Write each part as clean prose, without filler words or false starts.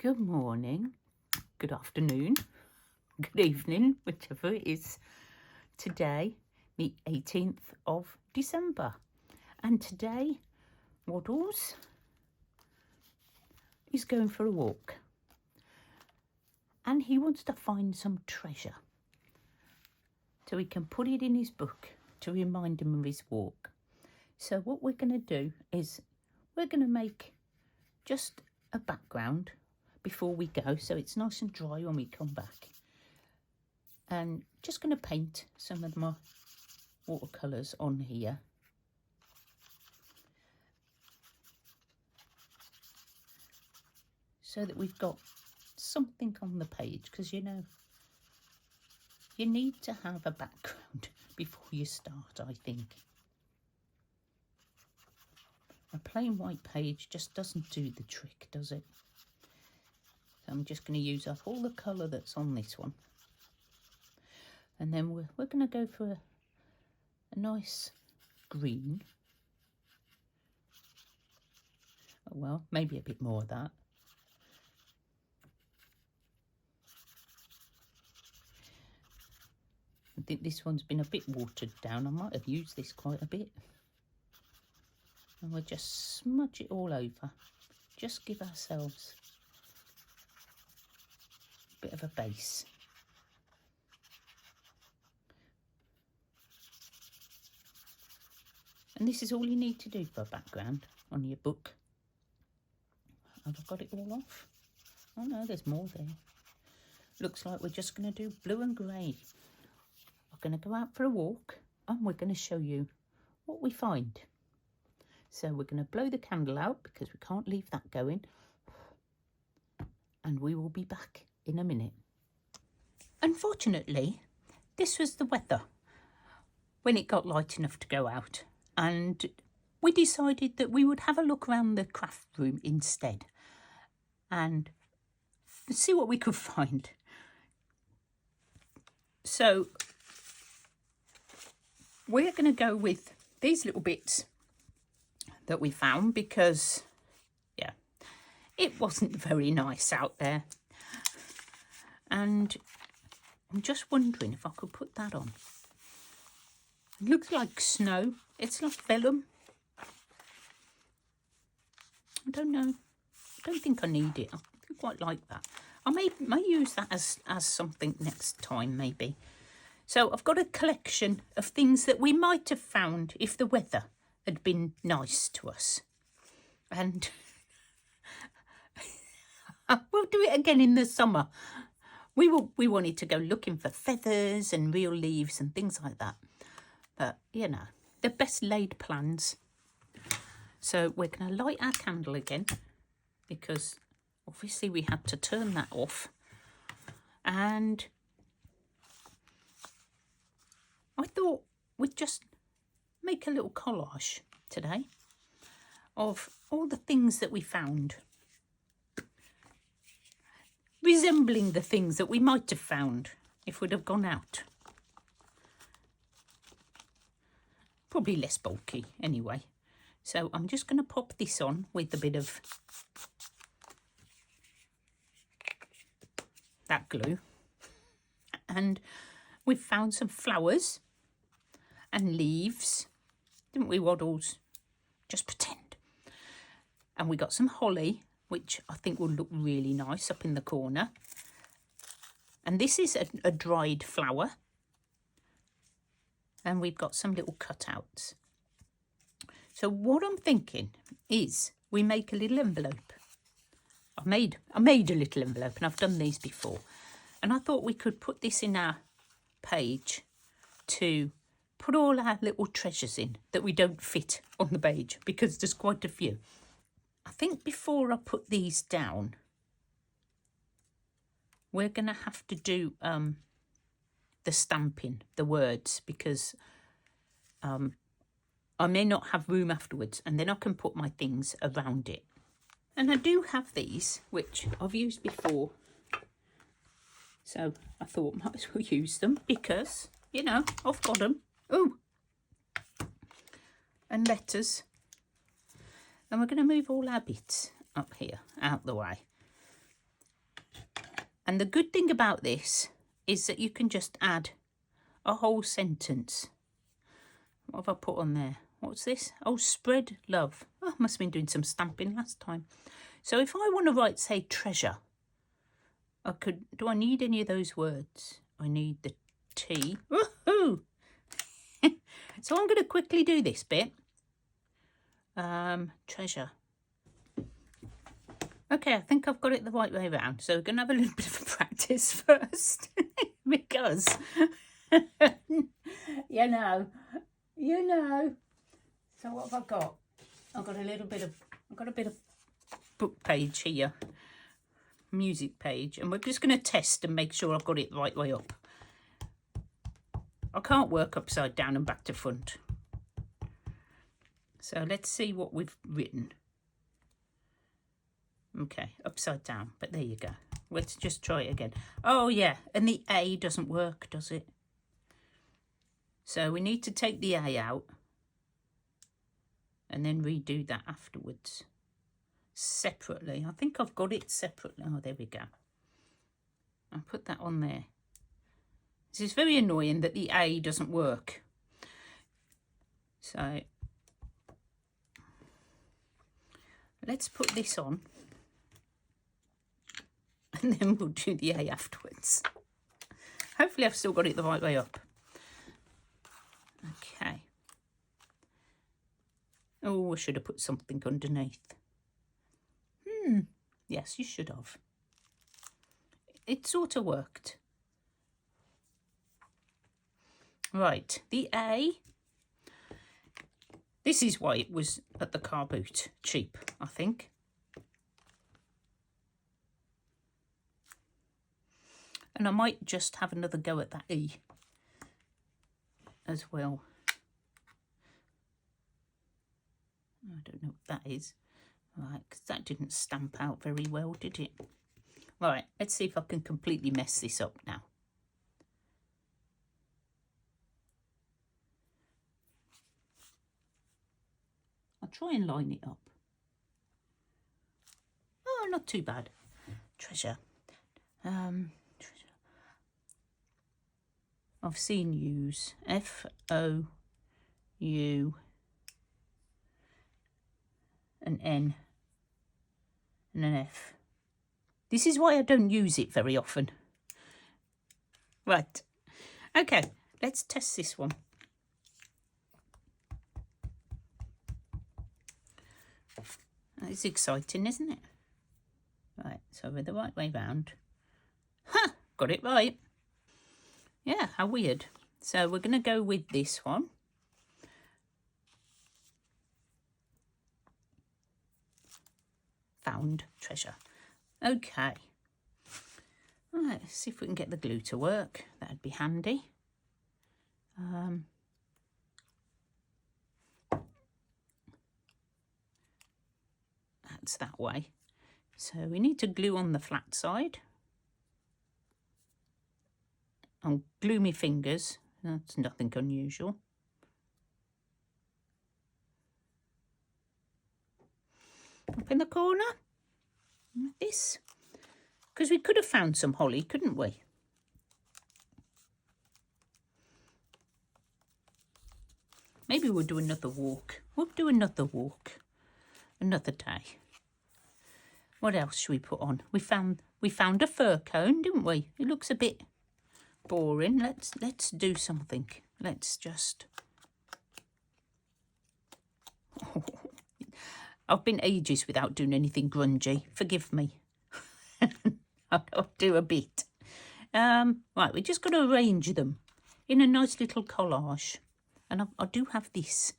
Good morning, good afternoon, good evening, whichever it is. Today, the 18th of December. And today, Waddles is going for a walk. And he wants to find some treasure, so he can put it in his book to remind him of his walk. So what we're going to do is we're going to make just a background before we go, so it's nice and dry when we come back. And just going to paint some of my watercolours on here. So that we've got something on the page, because you know, you need to have a background before you start, I think. A plain white page just doesn't do the trick, does it? So I'm just going to use up all the colour that's on this one. And then we're going to go for a nice green. Well, maybe a bit more of that. I think this one's been a bit watered down. I might have used this quite a bit. And we'll just smudge it all over. Just give ourselves a bit of a base. And this is all you need to do for a background on your book. Have I got it all off? Oh no, there's more there. Looks like we're just going to do blue and grey. We're going to go out for a walk and we're going to show you what we find. So we're going to blow the candle out because we can't leave that going. And we will be back in a minute. Unfortunately, this was the weather when it got light enough to go out. And we decided that we would have a look around the craft room instead and see what we could find. So we're going to go with these little bits that we found because, yeah, it wasn't very nice out there. And I'm just wondering if I could put that on. It looks like snow. It's like vellum. I don't know. I don't think I need it. I quite like that. I may use that as something next time, maybe. So I've got a collection of things that we might have found if the weather had been nice to us. And we'll do it again in the summer. We wanted to go looking for feathers and real leaves and things like that. But, you know, the best laid plans. So we're going to light our candle again because obviously we had to turn that off. And I thought we'd just make a little collage today of all the things that we found, resembling the things that we might have found if we'd have gone out. Probably less bulky anyway. So I'm just going to pop this on with a bit of that glue. And we've found some flowers and leaves, didn't we, Waddles? Just pretend. And we got some holly, which I think will look really nice up in the corner. And this is a dried flower. And we've got some little cutouts. So what I'm thinking is we make a little envelope. I made a little envelope, and I've done these before. And I thought we could put this in our page to put all our little treasures in that we don't fit on the page, because there's quite a few. I think before I put these down, we're going to have to do the stamping, the words, because I may not have room afterwards, and then I can put my things around it. And I do have these, which I've used before. So I thought might as well use them because, you know, I've got them. Ooh. And letters. And we're going to move all our bits up here, out the way. And the good thing about this is that you can just add a whole sentence. What have I put on there? What's this? Oh, spread love. Oh, I must have been doing some stamping last time. So if I want to write, say, treasure, I could. Do I need any of those words? I need the T. Woohoo! So I'm going to quickly do this bit. Treasure. Okay, I think I've got it the right way around. So we're going to have a little bit of practice first. Because, you know. So what have I got? I've got a bit of book page here. Music page. And we're just going to test and make sure I've got it the right way up. I can't work upside down and back to front. So let's see what we've written. Okay, upside down, but there you go. Let's just try it again. Oh yeah, and the A doesn't work, does it? So we need to take the A out and then redo that afterwards. Separately. I think I've got it separately. Oh, there we go. I'll put that on there. This is very annoying that the A doesn't work. So let's put this on. And then we'll do the A afterwards. Hopefully I've still got it the right way up. Okay. Oh, I should have put something underneath. Yes, you should have. It sort of worked. Right, the A. This is why it was at the car boot. Cheap, I think. And I might just have another go at that E as well. I don't know what that is. Right, because that didn't stamp out very well, did it? Right, let's see if I can completely mess this up now. I'll try and line it up. Oh, not too bad. Treasure. Treasure. I've seen use. F-O-U an N and an F. This is why I don't use it very often. Right. Okay, let's test this one. It's exciting, isn't it? Right, so we're the right way round. Ha! Got it right. Yeah, how weird. So we're going to go with this one. Found treasure. Okay. Right, let's see if we can get the glue to work. That'd be handy. That's that way. So we need to glue on the flat side. I'll glue my fingers. That's nothing unusual. Up in the corner, like this. Because we could have found some holly, couldn't we? Maybe we'll do another walk. We'll do another walk another day. What else should we put on? We found a fir cone, didn't we? It looks a bit boring. Let's do something. Let's just. I've been ages without doing anything grungy. Forgive me. I'll do a bit. Right, we just got to arrange them in a nice little collage. And I do have this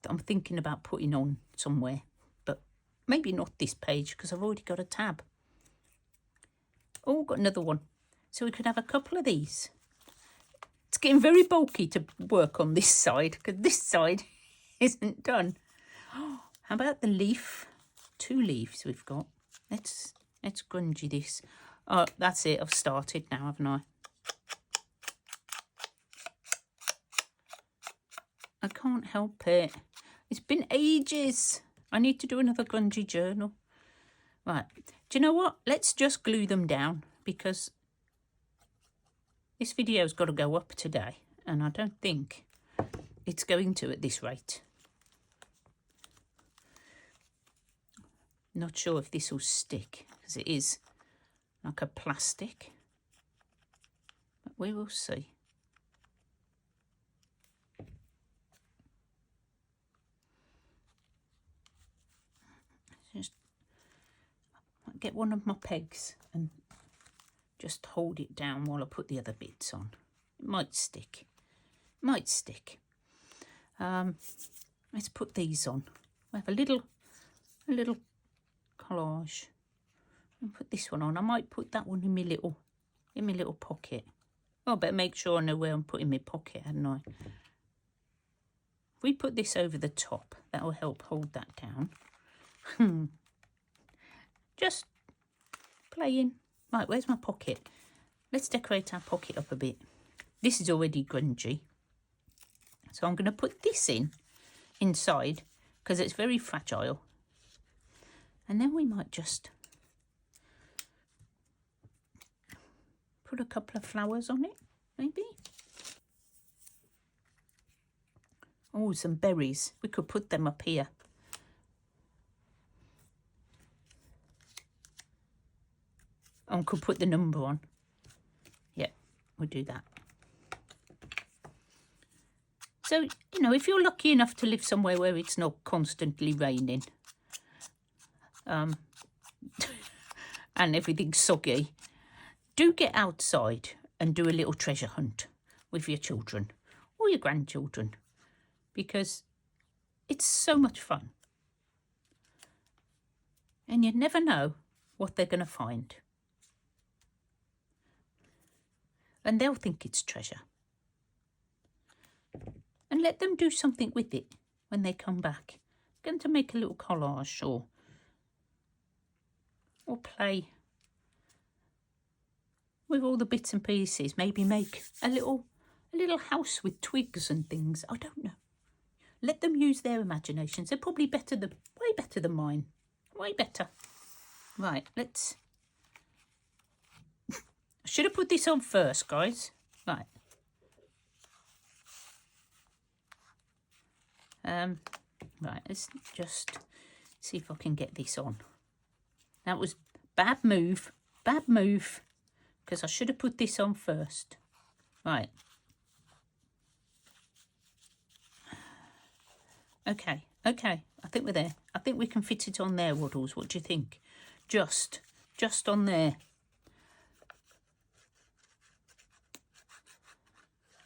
that I'm thinking about putting on somewhere. But maybe not this page because I've already got a tab. Oh, got another one. So we could have a couple of these. It's getting very bulky to work on this side because this side isn't done. How about the leaf? 2 leaves we've got. Let's grungy this. Oh, that's it. I've started now, haven't I? I can't help it. It's been ages. I need to do another grungy journal. Right. Do you know what? Let's just glue them down. because this video's got to go up today, and I don't think it's going to at this rate. Not sure if this will stick, because it is like a plastic, but we will see. Just get one of my pegs and just hold it down while I put the other bits on. It might stick. Might stick. Let's put these on. I have a little collage. And put this one on. I might put that one in my little pocket. Oh, I better make sure I know where I'm putting my pocket, hadn't I? If we put this over the top, that will help hold that down. Just playing. Right, where's my pocket? Let's decorate our pocket up a bit. This is already grungy. So I'm going to put this inside because it's very fragile. And then we might just put a couple of flowers on it, maybe. Oh, some berries. We could put them up here. And could put the number on. Yeah, we'll do that. So, you know, if you're lucky enough to live somewhere where it's not constantly raining, and everything's soggy, do get outside and do a little treasure hunt with your children or your grandchildren, because it's so much fun. And you never know what they're going to find. And they'll think it's treasure. And let them do something with it when they come back. Get them to make a little collage or play with all the bits and pieces. Maybe make a little house with twigs and things. I don't know. Let them use their imaginations. They're probably way better than mine. Way better. Right, let's... I should have put this on first, guys. Right. Right, let's just see if I can get this on. That was bad move, because I should have put this on first. Right. Okay, I think we're there. I think we can fit it on there, Waddles. What do you think? Just on there.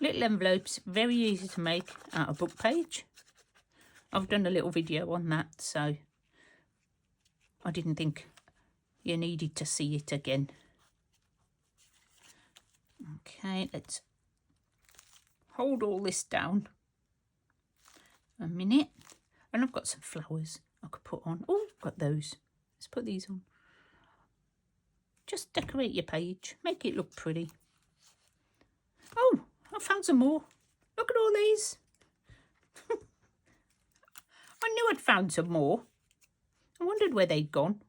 Little envelopes, very easy to make out of book page. I've done a little video on that, so I didn't think you needed to see it again. Okay, let's hold all this down a minute. And I've got some flowers I could put on. Oh, got those. Let's put these on. Just decorate your page. Make it look pretty. Oh, I found some more. Look at all these. I knew I'd found some more. I wondered where they'd gone.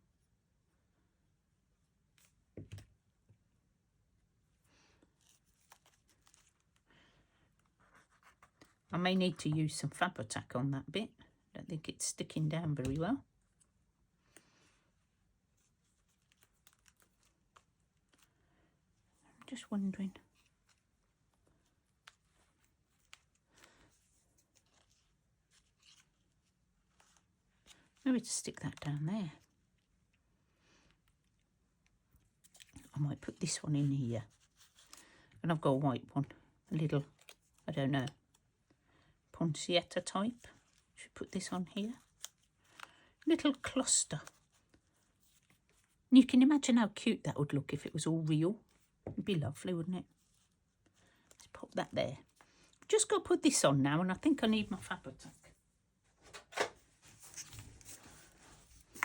I may need to use some Fabri-Tac on that bit. I don't think it's sticking down very well. I'm just wondering. Maybe to stick that down there. I might put this one in here. And I've got a white one. A little, I don't know, poinsettia type. Should put this on here. Little cluster. And you can imagine how cute that would look if it was all real. It'd be lovely, wouldn't it? Let's pop that there. Just got to put this on now, and I think I need my Fabri-Tac.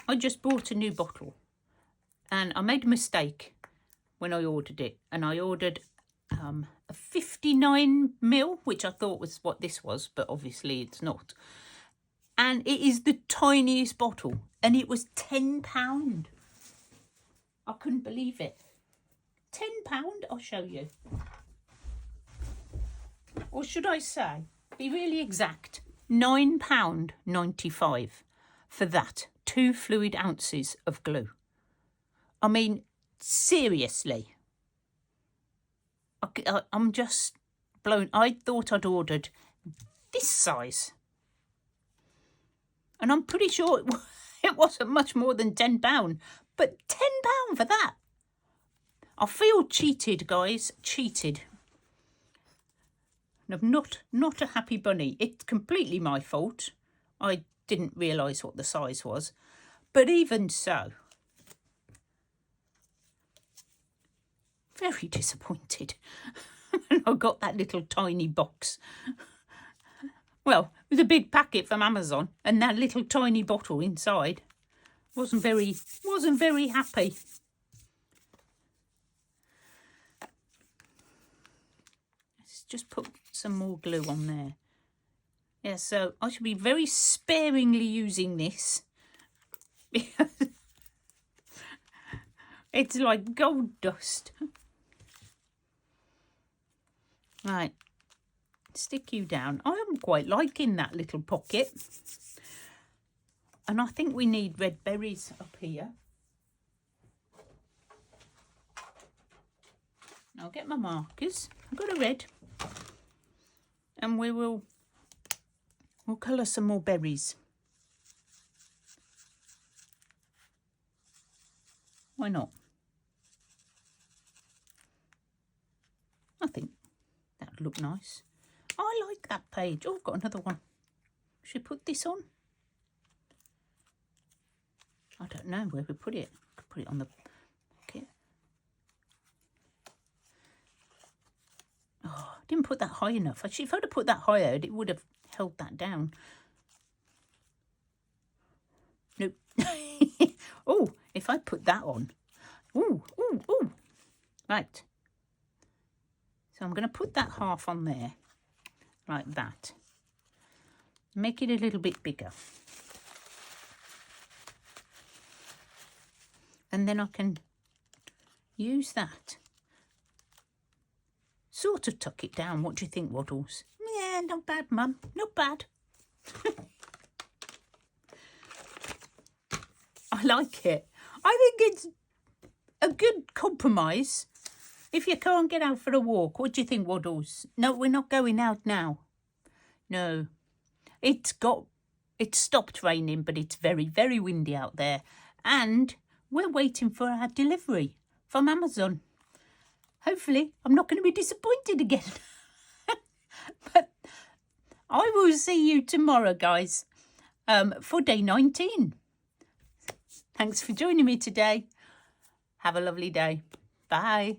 I just bought a new bottle, and I made a mistake when I ordered it, and I ordered a 59ml, which I thought was what this was, but obviously it's not. And it is the tiniest bottle, and it was £10. I couldn't believe it. £10, I'll show you. Or should I say, be really exact, £9.95 for that 2 fluid ounces of glue. I mean, seriously. I'm just blown. I thought I'd ordered this size. And I'm pretty sure it wasn't much more than £10. But £10 for that. I feel cheated, guys. Cheated. And I'm not a happy bunny. It's completely my fault. I didn't realise what the size was. But even so, very disappointed. And I got that little tiny box. Well, it was a big packet from Amazon and that little tiny bottle inside. Wasn't very happy. Let's just put some more glue on there. Yeah, so I should be very sparingly using this because it's like gold dust. Right, stick you down. I am quite liking that little pocket. And I think we need red berries up here. I'll get my markers. I've got a red. And we'll colour some more berries. Why not? I think that would look nice. I like that page. Oh, I've got another one. Should we put this on? I don't know where we put it. Could put it on the pocket. Oh, I didn't put that high enough. Actually, if I'd have put that higher, it would have held that down. Nope. Oh, if I put that on. Ooh. Right. So I'm going to put that half on there. Like that. Make it a little bit bigger. And then I can use that. Sort of tuck it down. What do you think, Waddles? Yeah, not bad, Mum. Not bad. I like it. I think it's a good compromise. If you can't get out for a walk, what do you think, Waddles? No, we're not going out now. No. It stopped raining, but it's very, very windy out there. And we're waiting for our delivery from Amazon. Hopefully, I'm not going to be disappointed again. But I will see you tomorrow, guys, for day 19. Thanks for joining me today. Have a lovely day. Bye.